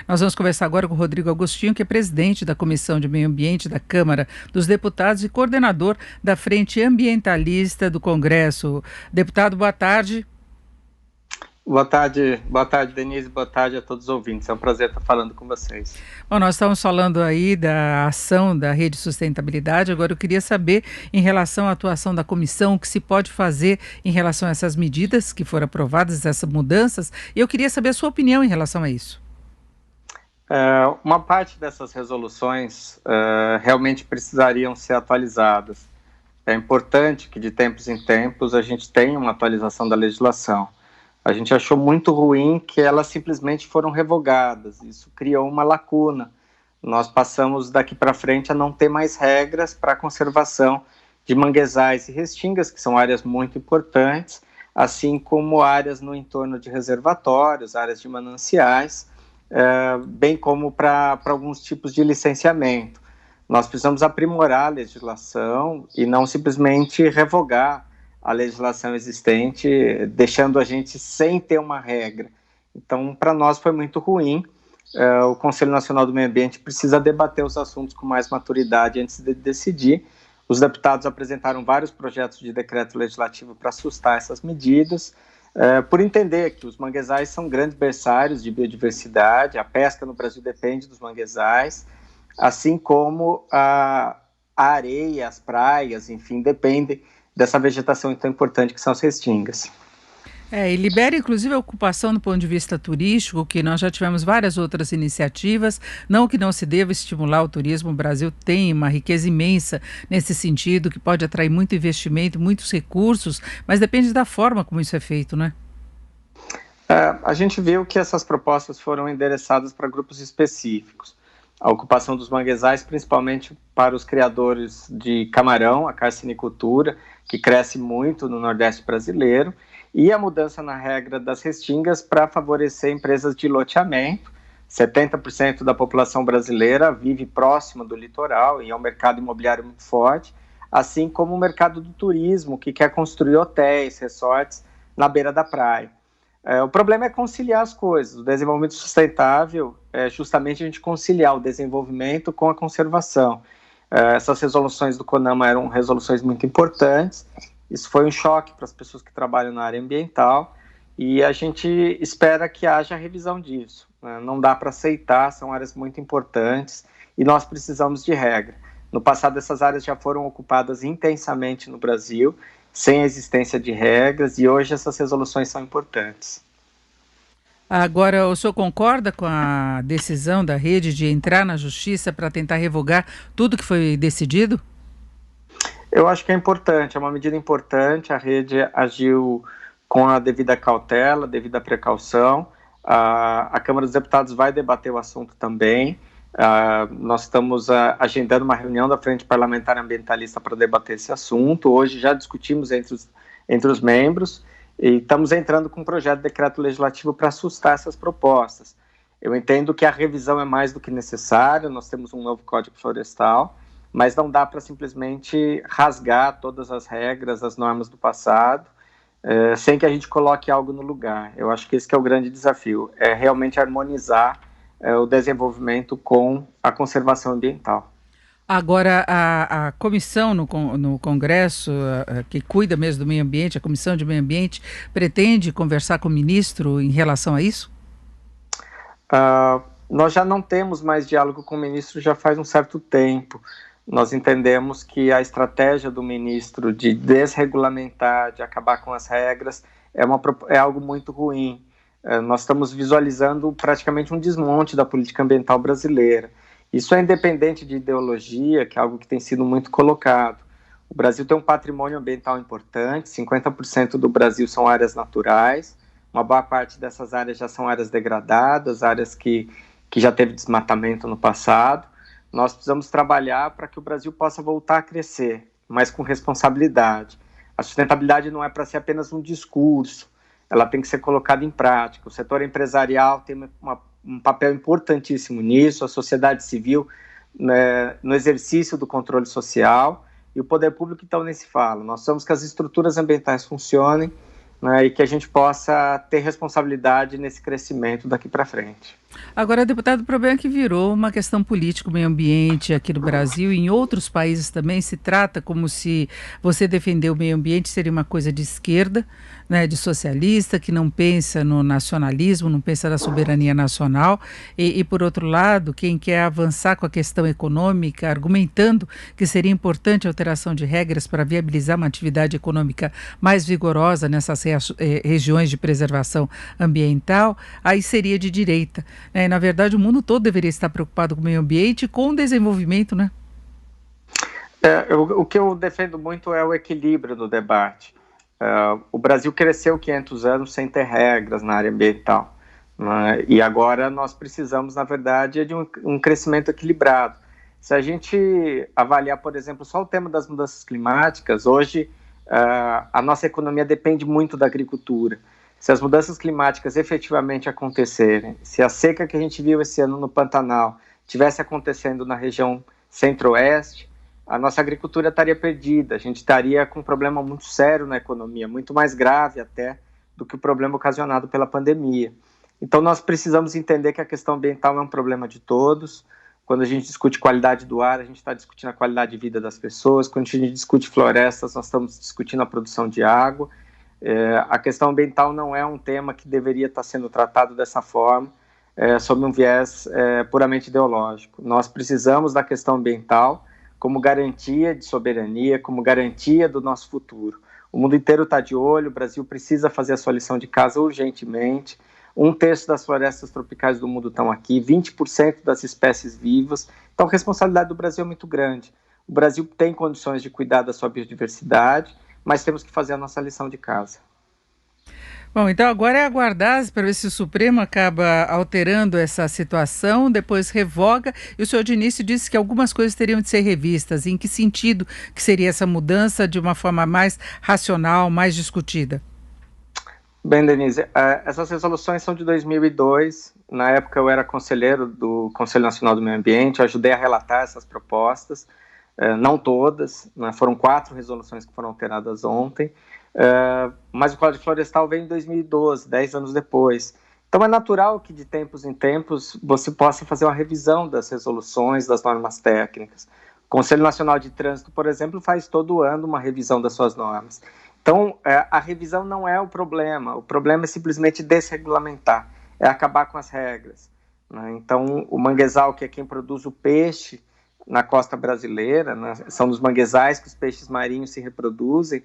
Nós vamos conversar agora com o Rodrigo Agostinho, que é presidente da Comissão de Meio Ambiente da Câmara dos Deputados e coordenador da Frente Ambientalista do Congresso. Deputado, boa tarde. Boa tarde, Denise, boa tarde a todos os ouvintes. É um prazer estar falando com vocês. Bom, nós estamos falando aí da ação da Rede Sustentabilidade. Agora eu queria saber, em relação à atuação da comissão, o que se pode fazer em relação a essas medidas que foram aprovadas, essas mudanças, e eu queria saber a sua opinião em relação a isso. Uma parte dessas resoluções realmente precisariam ser atualizadas. É importante que de tempos em tempos a gente tenha uma atualização da legislação. A gente achou muito ruim que elas simplesmente foram revogadas. Isso criou uma lacuna. Nós passamos daqui para frente a não ter mais regras para a conservação de manguezais e restingas, que são áreas muito importantes, assim como áreas no entorno de reservatórios, áreas de mananciais, bem como para alguns tipos de licenciamento. Nós precisamos aprimorar a legislação e não simplesmente revogar a legislação existente, deixando a gente sem ter uma regra. Então, para nós foi muito ruim. O Conselho Nacional do Meio Ambiente precisa debater os assuntos com mais maturidade antes de decidir. Os deputados apresentaram vários projetos de decreto legislativo para assustar essas medidas, por entender que os manguezais são grandes berçários de biodiversidade, a pesca no Brasil depende dos manguezais, assim como a areia, as praias, enfim, dependem dessa vegetação tão importante que são as restingas. E libera inclusive a ocupação do ponto de vista turístico, que nós já tivemos várias outras iniciativas, não que não se deva estimular o turismo, o Brasil tem uma riqueza imensa nesse sentido, que pode atrair muito investimento, muitos recursos, mas depende da forma como isso é feito, né? A gente viu que essas propostas foram endereçadas para grupos específicos. A ocupação dos manguezais, principalmente para os criadores de camarão, a carcinicultura, que cresce muito no Nordeste brasileiro, e a mudança na regra das restingas para favorecer empresas de loteamento. 70% da população brasileira vive próxima do litoral e é um mercado imobiliário muito forte, assim como o mercado do turismo, que quer construir hotéis, resorts na beira da praia. O problema é conciliar as coisas. O desenvolvimento sustentável é justamente a gente conciliar o desenvolvimento com a conservação. Essas resoluções do CONAMA eram resoluções muito importantes. Isso foi um choque para as pessoas que trabalham na área ambiental e a gente espera que haja revisão disso. Não dá para aceitar, são áreas muito importantes e nós precisamos de regra. No passado, essas áreas já foram ocupadas intensamente no Brasil, sem a existência de regras, e hoje essas resoluções são importantes. Agora, o senhor concorda com a decisão da rede de entrar na justiça para tentar revogar tudo que foi decidido? Eu acho que é importante, é uma medida importante, a rede agiu com a devida cautela, devida precaução, a Câmara dos Deputados vai debater o assunto também, nós estamos agendando uma reunião da Frente Parlamentar Ambientalista para debater esse assunto. Hoje já discutimos entre os membros e estamos entrando com um projeto de decreto legislativo para assustar essas propostas. Eu entendo que a revisão é mais do que necessária, nós temos um novo Código Florestal, mas não dá para simplesmente rasgar todas as regras, as normas do passado, sem que a gente coloque algo no lugar. Eu acho que esse que é o grande desafio, é realmente harmonizar o desenvolvimento com a conservação ambiental. Agora, a comissão no Congresso, que cuida mesmo do meio ambiente, a Comissão de Meio Ambiente, pretende conversar com o ministro em relação a isso? Nós já não temos mais diálogo com o ministro já faz um certo tempo. Nós entendemos que a estratégia do ministro de desregulamentar, de acabar com as regras, é algo muito ruim. Nós estamos visualizando praticamente um desmonte da política ambiental brasileira. Isso é independente de ideologia, que é algo que tem sido muito colocado. O Brasil tem um patrimônio ambiental importante, 50% do Brasil são áreas naturais, uma boa parte dessas áreas já são áreas degradadas, áreas que já teve desmatamento no passado. Nós precisamos trabalhar para que o Brasil possa voltar a crescer, mas com responsabilidade. A sustentabilidade não é para ser apenas um discurso, ela tem que ser colocada em prática. O setor empresarial tem um papel importantíssimo nisso, a sociedade civil, né, no exercício do controle social, e o poder público então nem se fala. Nós precisamos que as estruturas ambientais funcionem, né, e que a gente possa ter responsabilidade nesse crescimento daqui para frente. Agora, deputado, o problema é que virou uma questão política, o meio ambiente aqui no Brasil e em outros países também se trata como se você defender o meio ambiente seria uma coisa de esquerda, né, de socialista, que não pensa no nacionalismo, não pensa na soberania nacional por outro lado, quem quer avançar com a questão econômica, argumentando que seria importante a alteração de regras para viabilizar uma atividade econômica mais vigorosa nessas regiões de preservação ambiental, aí seria de direita. Na verdade, o mundo todo deveria estar preocupado com o meio ambiente e com o desenvolvimento, né? O que eu defendo muito é o equilíbrio no debate. O Brasil cresceu 500 anos sem ter regras na área ambiental, né? E agora nós precisamos, na verdade, de um crescimento equilibrado. Se a gente avaliar, por exemplo, só o tema das mudanças climáticas, hoje a nossa economia depende muito da agricultura. Se as mudanças climáticas efetivamente acontecerem, se a seca que a gente viu esse ano no Pantanal tivesse acontecendo na região centro-oeste, a nossa agricultura estaria perdida, a gente estaria com um problema muito sério na economia, muito mais grave até do que o problema ocasionado pela pandemia. Então nós precisamos entender que a questão ambiental é um problema de todos. Quando a gente discute qualidade do ar, a gente está discutindo a qualidade de vida das pessoas. Quando a gente discute florestas, nós estamos discutindo a produção de água. A questão ambiental não é um tema que deveria estar sendo tratado dessa forma, sob um viés puramente ideológico. Nós precisamos da questão ambiental como garantia de soberania, como garantia do nosso futuro. O mundo inteiro está de olho, o Brasil precisa fazer a sua lição de casa urgentemente. 1/3 das florestas tropicais do mundo estão aqui, 20% das espécies vivas. Então a responsabilidade do Brasil é muito grande. O Brasil tem condições de cuidar da sua biodiversidade, mas temos que fazer a nossa lição de casa. Bom, então agora é aguardar para ver se o Supremo acaba alterando essa situação, depois revoga. E o senhor de início disse que algumas coisas teriam de ser revistas. Em que sentido que seria essa mudança de uma forma mais racional, mais discutida? Bem, Denise, essas resoluções são de 2002. Na época eu era conselheiro do Conselho Nacional do Meio Ambiente, ajudei a relatar essas propostas. Não todas, né? Foram 4 resoluções que foram alteradas ontem. Mas o Código Florestal vem em 2012, 10 anos depois. Então é natural que de tempos em tempos você possa fazer uma revisão das resoluções, das normas técnicas. O Conselho Nacional de Trânsito, por exemplo, faz todo ano uma revisão das suas normas. Então a revisão não é o problema é simplesmente desregulamentar, é acabar com as regras, né? Então o manguezal, que é quem produz o peixe na costa brasileira, né? São nos manguezais que os peixes marinhos se reproduzem.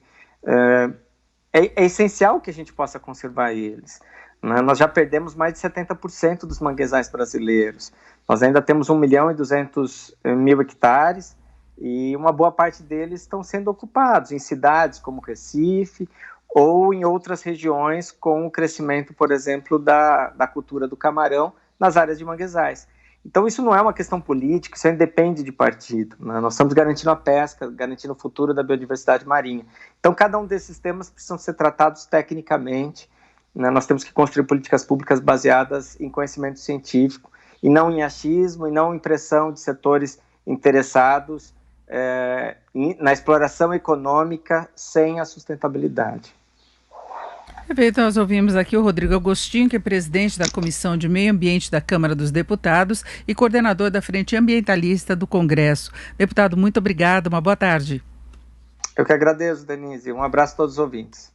É essencial que a gente possa conservar eles, né? Nós já perdemos mais de 70% dos manguezais brasileiros. Nós ainda temos 1.200.000 hectares e uma boa parte deles estão sendo ocupados em cidades como Recife ou em outras regiões com o crescimento, por exemplo, da cultura do camarão nas áreas de manguezais. Então isso não é uma questão política, isso independe de partido, né? Nós estamos garantindo a pesca, garantindo o futuro da biodiversidade marinha. Então cada um desses temas precisam ser tratados tecnicamente, né? Nós temos que construir políticas públicas baseadas em conhecimento científico e não em achismo e não em pressão de setores interessados na exploração econômica sem a sustentabilidade. Perfeito, nós ouvimos aqui o Rodrigo Agostinho, que é presidente da Comissão de Meio Ambiente da Câmara dos Deputados e coordenador da Frente Ambientalista do Congresso. Deputado, muito obrigado, uma boa tarde. Eu que agradeço, Denise. Um abraço a todos os ouvintes.